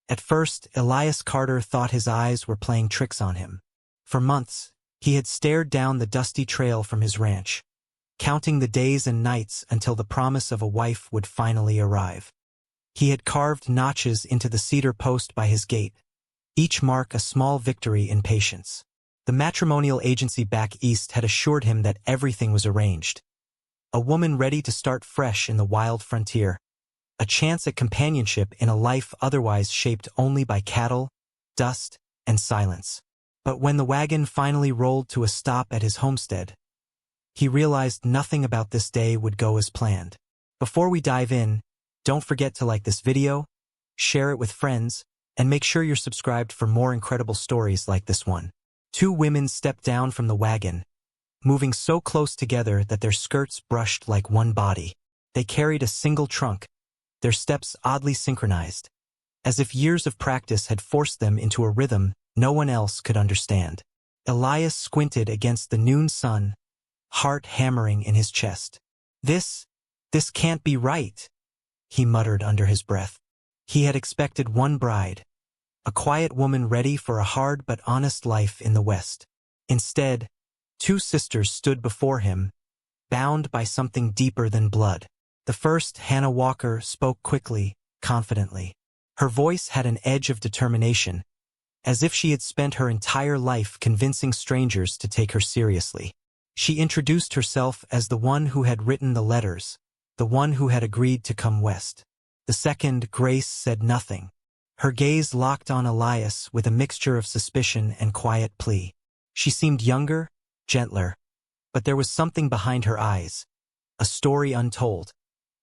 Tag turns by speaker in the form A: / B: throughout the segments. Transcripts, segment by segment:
A: At first, Elias Carter thought his eyes were playing tricks on him. For months, he had stared down the dusty trail from his ranch, counting the days and nights until the promise of a wife would finally arrive. He had carved notches into the cedar post by his gate, each mark a small victory in patience. The matrimonial agency back east had assured him that everything was arranged. A woman ready to start fresh in the wild frontier, a chance at companionship in a life otherwise shaped only by cattle, dust, and silence. But when the wagon finally rolled to a stop at his homestead, he realized nothing about this day would go as planned. Before we dive in, don't forget to like this video, share it with friends, and make sure you're subscribed for more incredible stories like this one. Two women stepped down from the wagon, moving so close together that their skirts brushed like one body. They carried a single trunk, their steps oddly synchronized, as if years of practice had forced them into a rhythm no one else could understand. Elias squinted against the noon sun, heart hammering in his chest. This can't be right, he muttered under his breath. He had expected one bride, a quiet woman ready for a hard but honest life in the West. Instead, two sisters stood before him, bound by something deeper than blood. The first, Hannah Walker, spoke quickly, confidently. Her voice had an edge of determination, as if she had spent her entire life convincing strangers to take her seriously. She introduced herself as the one who had written the letters, the one who had agreed to come west. The second, Grace, said nothing. Her gaze locked on Elias with a mixture of suspicion and quiet plea. She seemed younger, gentler, but there was something behind her eyes, a story untold,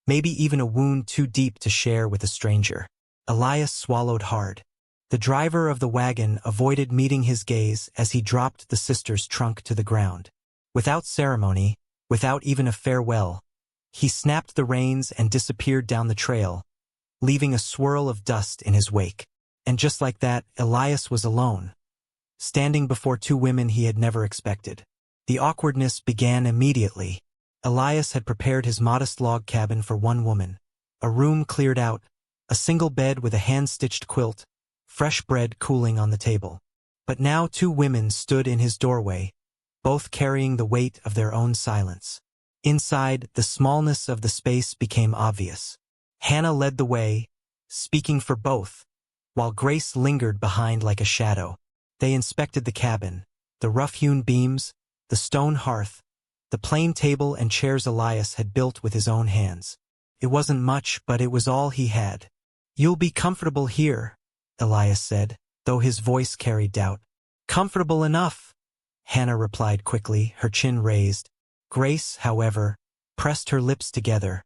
A: maybe even a wound too deep to share with a stranger. Elias swallowed hard. The driver of the wagon avoided meeting his gaze as he dropped the sister's trunk to the ground. Without ceremony, without even a farewell, he snapped the reins and disappeared down the trail, leaving a swirl of dust in his wake. And just like that, Elias was alone, standing before two women he had never expected. The awkwardness began immediately. Elias had prepared his modest log cabin for one woman, a room cleared out, a single bed with a hand-stitched quilt, fresh bread cooling on the table. But now two women stood in his doorway, both carrying the weight of their own silence. Inside, the smallness of the space became obvious. Hannah led the way, speaking for both, while Grace lingered behind like a shadow. They inspected the cabin, the rough-hewn beams, the stone hearth, the plain table and chairs Elias had built with his own hands. It wasn't much, but it was all he had. "You'll be comfortable here," Elias said, though his voice carried doubt. "Comfortable enough," Hannah replied quickly, her chin raised. Grace, however, pressed her lips together,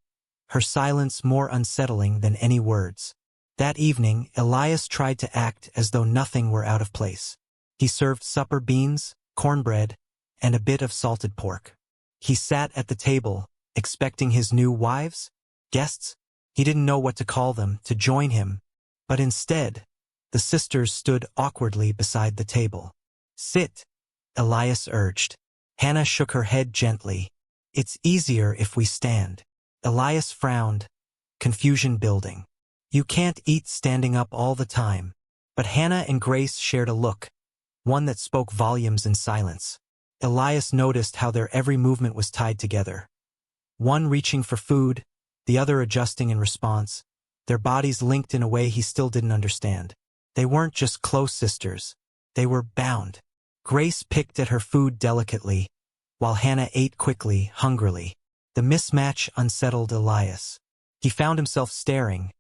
A: her silence more unsettling than any words. That evening, Elias tried to act as though nothing were out of place. He served supper: beans, cornbread, and a bit of salted pork. He sat at the table, expecting his new guests, he didn't know what to call them, to join him, but instead, the sisters stood awkwardly beside the table. "Sit," Elias urged. Hannah shook her head gently. "It's easier if we stand." Elias frowned, confusion building. "You can't eat standing up all the time." But Hannah and Grace shared a look, one that spoke volumes in silence. Elias noticed how their every movement was tied together. One reaching for food, the other adjusting in response, their bodies linked in a way he still didn't understand. They weren't just close sisters, they were bound. Grace picked at her food delicately, while Hannah ate quickly, hungrily. The mismatch unsettled Elias. He found himself staring,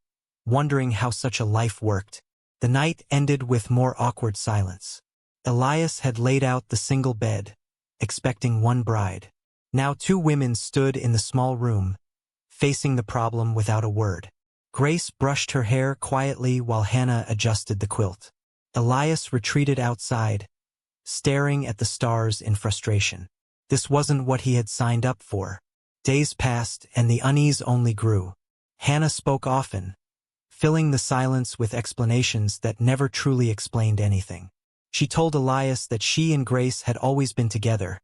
A: wondering how such a life worked. The night ended with more awkward silence. Elias had laid out the single bed, expecting one bride. Now two women stood in the small room, facing the problem without a word. Grace brushed her hair quietly while Hannah adjusted the quilt. Elias retreated outside, staring at the stars in frustration. This wasn't what he had signed up for. Days passed and the unease only grew. Hannah spoke often, filling the silence with explanations that never truly explained anything. She told Elias that she and Grace had always been together,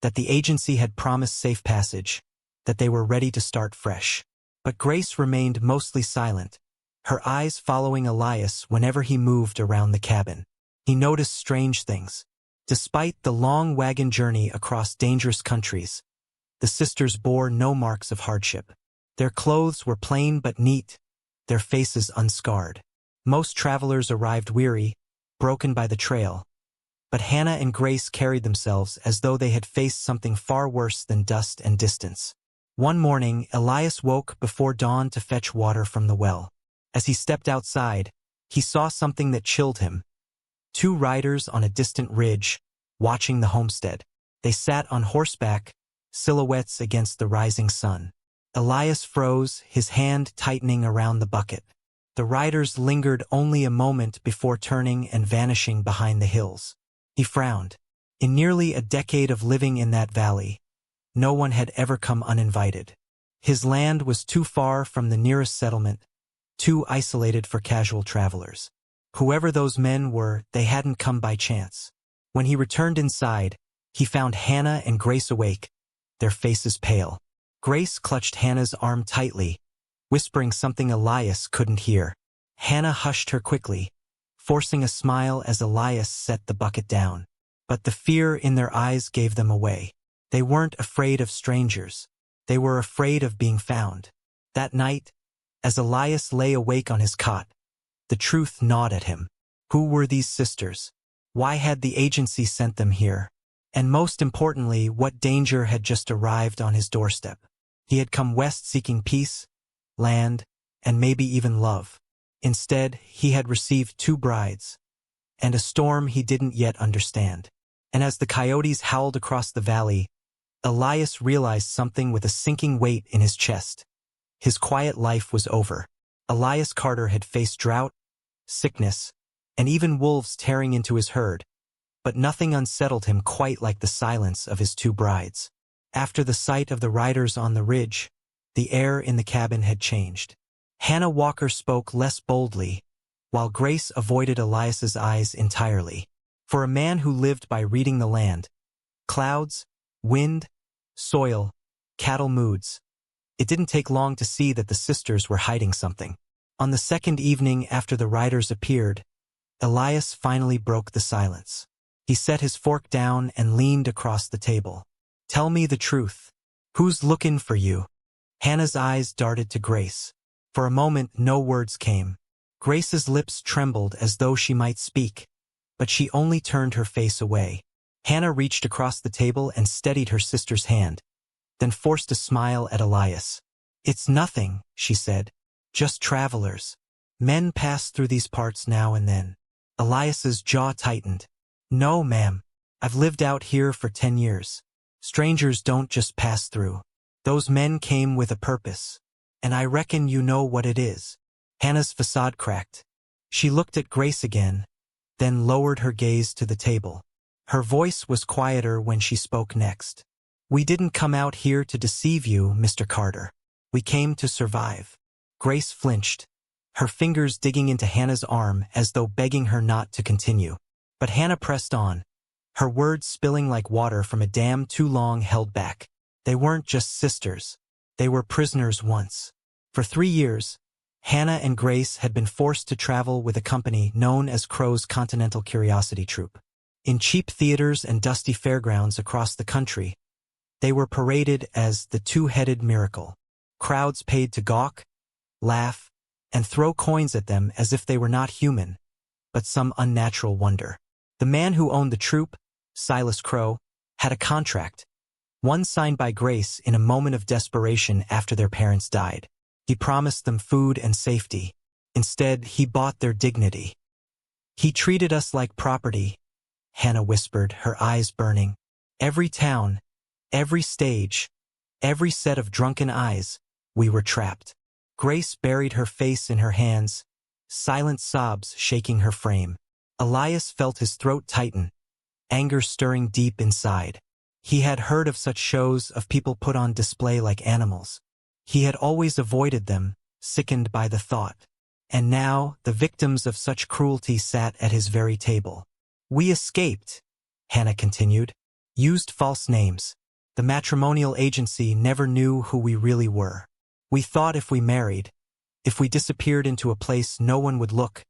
A: that the agency had promised safe passage, that they were ready to start fresh. But Grace remained mostly silent, her eyes following Elias whenever he moved around the cabin. He noticed strange things. Despite the long wagon journey across dangerous countries, the sisters bore no marks of hardship. Their clothes were plain but neat, their faces unscarred. Most travelers arrived weary, broken by the trail, but Hannah and Grace carried themselves as though they had faced something far worse than dust and distance. One morning, Elias woke before dawn to fetch water from the well. As he stepped outside, he saw something that chilled him. Two riders on a distant ridge, watching the homestead. They sat on horseback, silhouettes against the rising sun. Elias froze, his hand tightening around the bucket. The riders lingered only a moment before turning and vanishing behind the hills. He frowned. In nearly a decade of living in that valley, no one had ever come uninvited. His land was too far from the nearest settlement, too isolated for casual travelers. Whoever those men were, they hadn't come by chance. When he returned inside, he found Hannah and Grace awake, their faces pale. Grace clutched Hannah's arm tightly, whispering something Elias couldn't hear. Hannah hushed her quickly, forcing a smile as Elias set the bucket down. But the fear in their eyes gave them away. They weren't afraid of strangers. They were afraid of being found. That night, as Elias lay awake on his cot, the truth gnawed at him. Who were these sisters? Why had the agency sent them here? And most importantly, what danger had just arrived on his doorstep? He had come west seeking peace, land, and maybe even love. Instead, he had received two brides, and a storm he didn't yet understand. And as the coyotes howled across the valley, Elias realized something with a sinking weight in his chest. His quiet life was over. Elias Carter had faced drought, sickness, and even wolves tearing into his herd, but nothing unsettled him quite like the silence of his two brides. After the sight of the riders on the ridge, the air in the cabin had changed. Hannah Walker spoke less boldly, while Grace avoided Elias's eyes entirely. For a man who lived by reading the land, clouds, wind, soil, cattle moods, it didn't take long to see that the sisters were hiding something. On the second evening after the riders appeared, Elias finally broke the silence. He set his fork down and leaned across the table. "Tell me the truth. Who's looking for you?" Hannah's eyes darted to Grace. For a moment, no words came. Grace's lips trembled as though she might speak, but she only turned her face away. Hannah reached across the table and steadied her sister's hand, then forced a smile at Elias. "It's nothing," she said. "Just travelers. Men pass through these parts now and then." Elias's jaw tightened. "No, ma'am. I've lived out here for 10 years. Strangers don't just pass through. Those men came with a purpose, and I reckon you know what it is." Hannah's facade cracked. She looked at Grace again, then lowered her gaze to the table. Her voice was quieter when she spoke next. "We didn't come out here to deceive you, Mr. Carter. We came to survive." Grace flinched, her fingers digging into Hannah's arm as though begging her not to continue. But Hannah pressed on, her words spilling like water from a dam too long held back. They weren't just sisters. They were prisoners once. For 3 years, Hannah and Grace had been forced to travel with a company known as Crow's Continental Curiosity Troupe. In cheap theaters and dusty fairgrounds across the country, they were paraded as the two-headed miracle. Crowds paid to gawk, laugh, and throw coins at them as if they were not human, but some unnatural wonder. The man who owned the troupe, Silas Crow, had a contract, one signed by Grace in a moment of desperation after their parents died. He promised them food and safety. Instead, he bought their dignity. "He treated us like property," Hannah whispered, her eyes burning. "Every town, every stage, every set of drunken eyes, we were trapped." Grace buried her face in her hands, silent sobs shaking her frame. Elias felt his throat tighten, anger stirring deep inside. He had heard of such shows of people put on display like animals. He had always avoided them, sickened by the thought. And now, the victims of such cruelty sat at his very table. "We escaped," Hannah continued, "used false names. The matrimonial agency never knew who we really were. We thought if we married, If we disappeared into a place no one would look,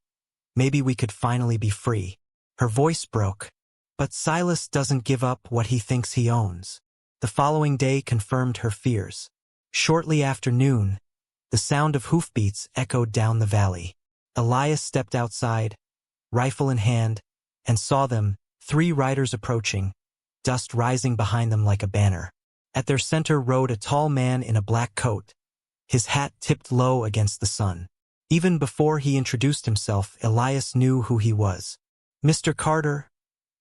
A: maybe we could finally be free. Her voice broke. But Silas doesn't give up what he thinks he owns. The following day confirmed her fears. Shortly after noon, the sound of hoofbeats echoed down the valley. Elias stepped outside, rifle in hand, and saw them, 3 riders approaching, dust rising behind them like a banner. At their center rode a tall man in a black coat, his hat tipped low against the sun. Even before he introduced himself, Elias knew who he was. "Mr. Carter,"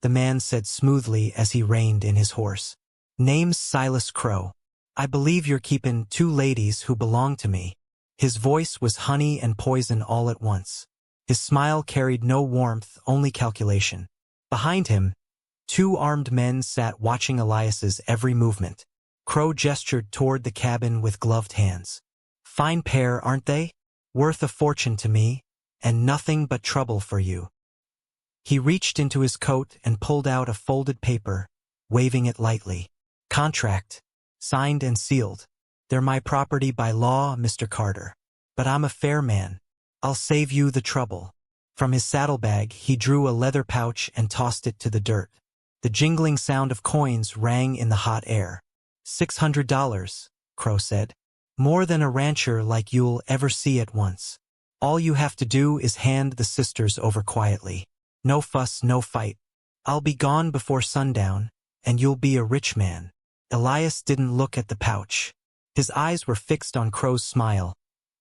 A: the man said smoothly as he reined in his horse. "Name's Silas Crow. I believe you're keepin' 2 ladies who belong to me." His voice was honey and poison all at once. His smile carried no warmth, only calculation. Behind him, 2 armed men sat watching Elias's every movement. Crow gestured toward the cabin with gloved hands. "Fine pair, aren't they? Worth a fortune to me, and nothing but trouble for you." He reached into his coat and pulled out a folded paper, waving it lightly. "Contract. Signed and sealed. They're my property by law, Mr. Carter. But I'm a fair man. I'll save you the trouble." From his saddlebag, he drew a leather pouch and tossed it to the dirt. The jingling sound of coins rang in the hot air. $600, Crow said. "More than a rancher like you'll ever see at once. All you have to do is hand the sisters over quietly. No fuss, no fight. I'll be gone before sundown, and you'll be a rich man." Elias didn't look at the pouch. His eyes were fixed on Crow's smile.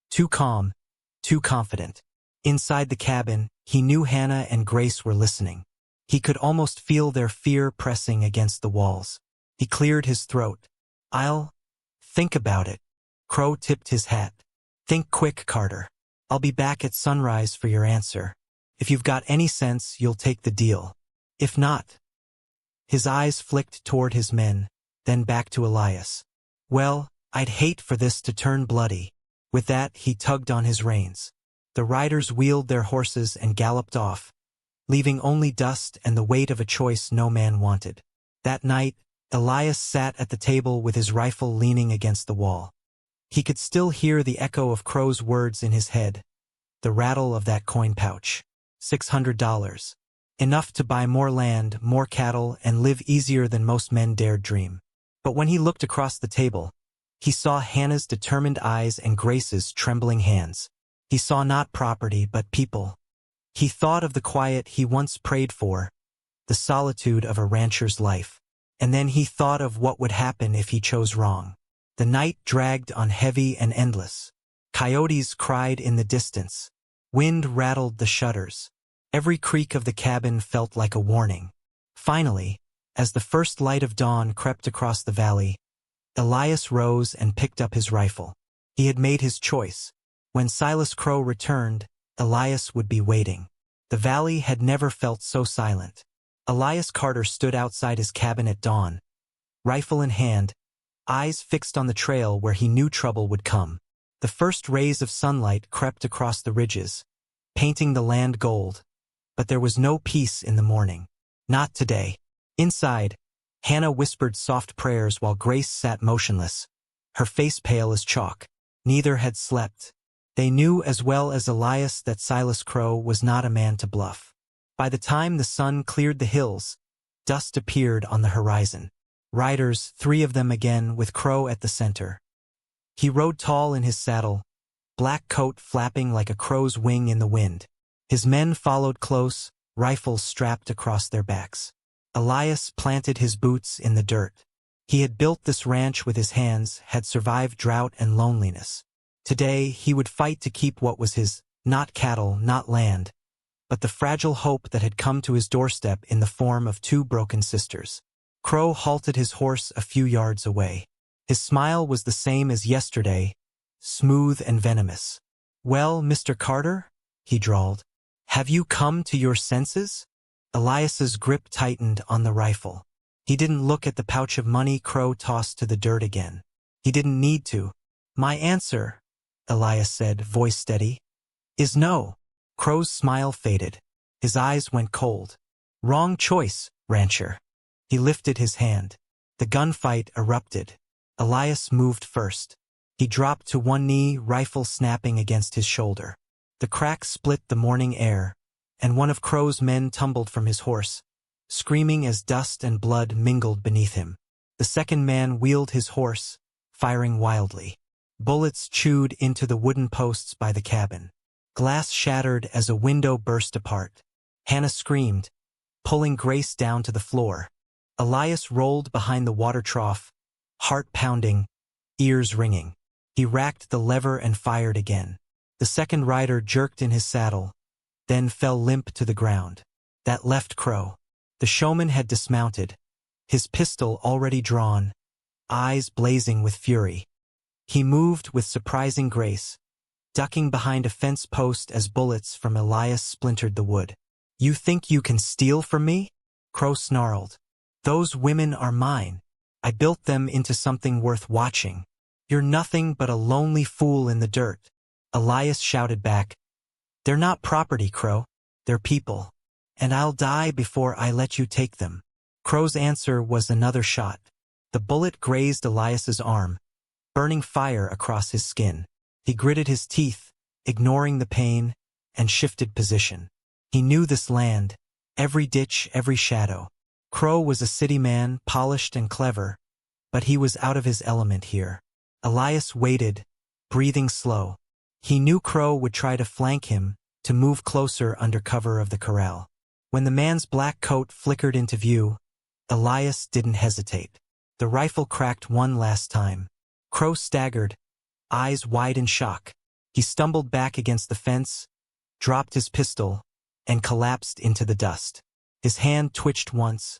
A: Too calm, too confident. Inside the cabin, he knew Hannah and Grace were listening. He could almost feel their fear pressing against the walls. He cleared his throat. "I'll think about it." Crow tipped his hat. "Think quick, Carter. I'll be back at sunrise for your answer. If you've got any sense, you'll take the deal. If not—" His eyes flicked toward his men, then back to Elias. "Well, I'd hate for this to turn bloody." With that, he tugged on his reins. The riders wheeled their horses and galloped off, leaving only dust and the weight of a choice no man wanted. That night, Elias sat at the table with his rifle leaning against the wall. He could still hear the echo of Crow's words in his head, the rattle of that coin pouch. $600. Enough to buy more land, more cattle, and live easier than most men dared dream. But when he looked across the table, he saw Hannah's determined eyes and Grace's trembling hands. He saw not property, but people. He thought of the quiet he once prayed for, the solitude of a rancher's life. And then he thought of what would happen if he chose wrong. The night dragged on heavy and endless. Coyotes cried in the distance. Wind rattled the shutters. Every creak of the cabin felt like a warning. Finally, as the first light of dawn crept across the valley, Elias rose and picked up his rifle. He had made his choice. When Silas Crow returned, Elias would be waiting. The valley had never felt so silent. Elias Carter stood outside his cabin at dawn, rifle in hand, eyes fixed on the trail where he knew trouble would come. The first rays of sunlight crept across the ridges, painting the land gold. But there was no peace in the morning. Not today. Inside, Hannah whispered soft prayers while Grace sat motionless, her face pale as chalk. Neither had slept. They knew as well as Elias that Silas Crow was not a man to bluff. By the time the sun cleared the hills, dust appeared on the horizon. Riders, 3 of them again, with Crow at the center. He rode tall in his saddle, black coat flapping like a crow's wing in the wind. His men followed close, rifles strapped across their backs. Elias planted his boots in the dirt. He had built this ranch with his hands, had survived drought and loneliness. Today, he would fight to keep what was his, not cattle, not land, but the fragile hope that had come to his doorstep in the form of 2 broken sisters. Crow halted his horse a few yards away. His smile was the same as yesterday, smooth and venomous. "Well, Mr. Carter," he drawled, "have you come to your senses?" Elias's grip tightened on the rifle. He didn't look at the pouch of money Crow tossed to the dirt again. He didn't need to. "My answer," Elias said, voice steady, "is no." Crow's smile faded. His eyes went cold. "Wrong choice, rancher." He lifted his hand. The gunfight erupted. Elias moved first. He dropped to one knee, rifle snapping against his shoulder. The crack split the morning air, and one of Crow's men tumbled from his horse, screaming as dust and blood mingled beneath him. The second man wheeled his horse, firing wildly. Bullets chewed into the wooden posts by the cabin. Glass shattered as a window burst apart. Hannah screamed, pulling Grace down to the floor. Elias rolled behind the water trough, heart pounding, ears ringing. He racked the lever and fired again. The second rider jerked in his saddle, then fell limp to the ground. That left Crow. The showman had dismounted, his pistol already drawn, eyes blazing with fury. He moved with surprising grace, ducking behind a fence post as bullets from Elias splintered the wood. "You think you can steal from me?" Crow snarled. "Those women are mine. I built them into something worth watching. You're nothing but a lonely fool in the dirt." Elias shouted back, "They're not property, Crow. They're people. And I'll die before I let you take them." Crow's answer was another shot. The bullet grazed Elias's arm, burning fire across his skin. He gritted his teeth, ignoring the pain, and shifted position. He knew this land, every ditch, every shadow. Crow was a city man, polished and clever, but he was out of his element here. Elias waited, breathing slow. He knew Crow would try to flank him, to move closer under cover of the corral. When the man's black coat flickered into view, Elias didn't hesitate. The rifle cracked one last time. Crow staggered, eyes wide in shock. He stumbled back against the fence, dropped his pistol, and collapsed into the dust. His hand twitched once,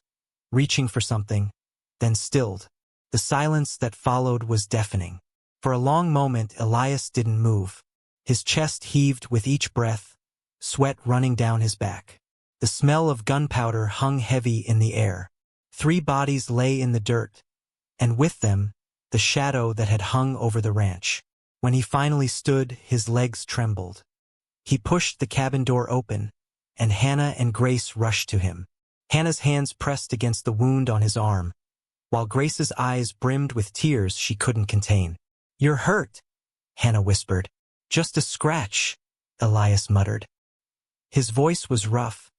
A: reaching for something, then stilled. The silence that followed was deafening. For a long moment Elias didn't move. His chest heaved with each breath, sweat running down his back. The smell of gunpowder hung heavy in the air. 3 bodies lay in the dirt, and with them, the shadow that had hung over the ranch. When he finally stood, his legs trembled. He pushed the cabin door open, and Hannah and Grace rushed to him. Hannah's hands pressed against the wound on his arm, while Grace's eyes brimmed with tears she couldn't contain. "You're hurt," Hannah whispered. "Just a scratch," Elias muttered. His voice was rough,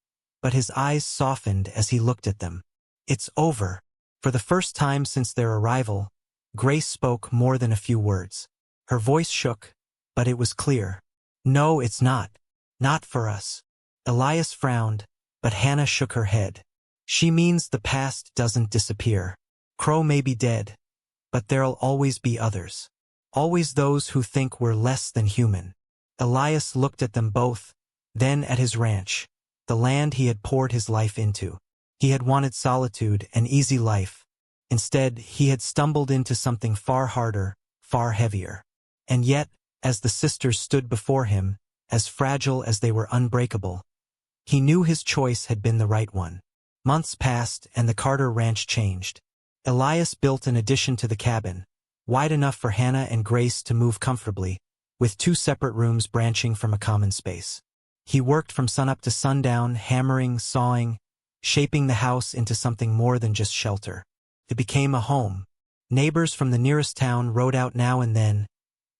A: but his eyes softened as he looked at them. "It's over." For the first time since their arrival, Grace spoke more than a few words. Her voice shook, but it was clear. "No, it's not. Not for us." Elias frowned, but Hannah shook her head. "She means the past doesn't disappear. Crow may be dead, but there'll always be others. Always those who think we're less than human." Elias looked at them both, then at his ranch, the land he had poured his life into. He had wanted solitude, an easy life. Instead, he had stumbled into something far harder, far heavier. And yet, as the sisters stood before him, as fragile as they were unbreakable, he knew his choice had been the right one. Months passed, and the Carter ranch changed. Elias built an addition to the cabin, wide enough for Hannah and Grace to move comfortably, with 2 separate rooms branching from a common space. He worked from sunup to sundown, hammering, sawing, shaping the house into something more than just shelter. It became a home. Neighbors from the nearest town rode out now and then,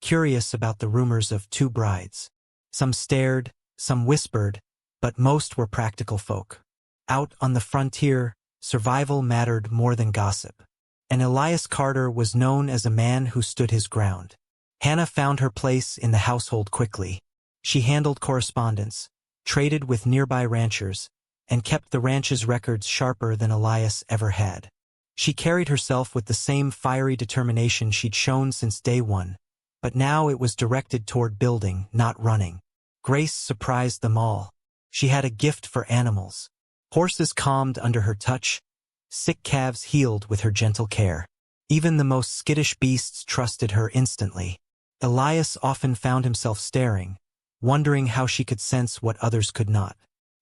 A: curious about the rumors of 2 brides. Some stared, some whispered, but most were practical folk. Out on the frontier, survival mattered more than gossip. And Elias Carter was known as a man who stood his ground. Hannah found her place in the household quickly. She handled correspondence, traded with nearby ranchers, and kept the ranch's records sharper than Elias ever had. She carried herself with the same fiery determination she'd shown since day one, but now it was directed toward building, not running. Grace surprised them all. She had a gift for animals. Horses calmed under her touch, sick calves healed with her gentle care. Even the most skittish beasts trusted her instantly. Elias often found himself staring, wondering how she could sense what others could not.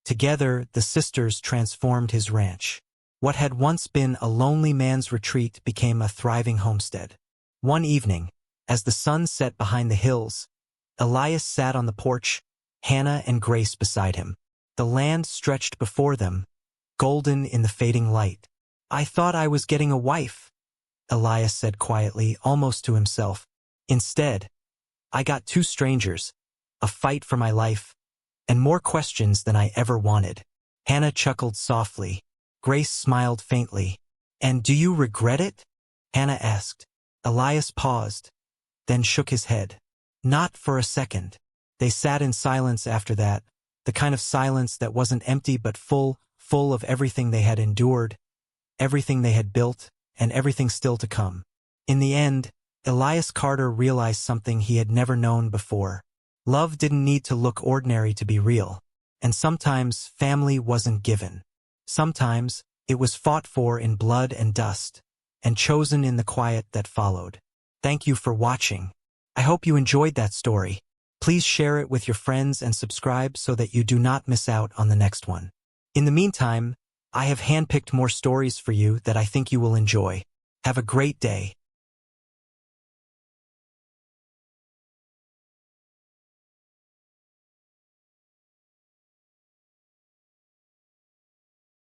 A: Together, the sisters transformed his ranch. What had once been a lonely man's retreat became a thriving homestead. One evening, as the sun set behind the hills, Elias sat on the porch, Hannah and Grace beside him. The land stretched before them, golden in the fading light. "I thought I was getting a wife," Elias said quietly, almost to himself. Instead, I got two strangers, a fight for my life, and more questions than I ever wanted. Hannah chuckled softly. Grace smiled faintly. And do you regret it? Hannah asked. Elias paused, then shook his head. Not for a second. They sat in silence after that, the kind of silence that wasn't empty but full of everything they had endured, everything they had built, and everything still to come. In the end, Elias Carter realized something he had never known before. Love didn't need to look ordinary to be real, and sometimes family wasn't given. Sometimes it was fought for in blood and dust, and chosen in the quiet that followed. Thank you for watching. I hope you enjoyed that story. Please share it with your friends and subscribe so that you do not miss out on the next one. In the meantime, I have handpicked more stories for you that I think you will enjoy. Have a great day.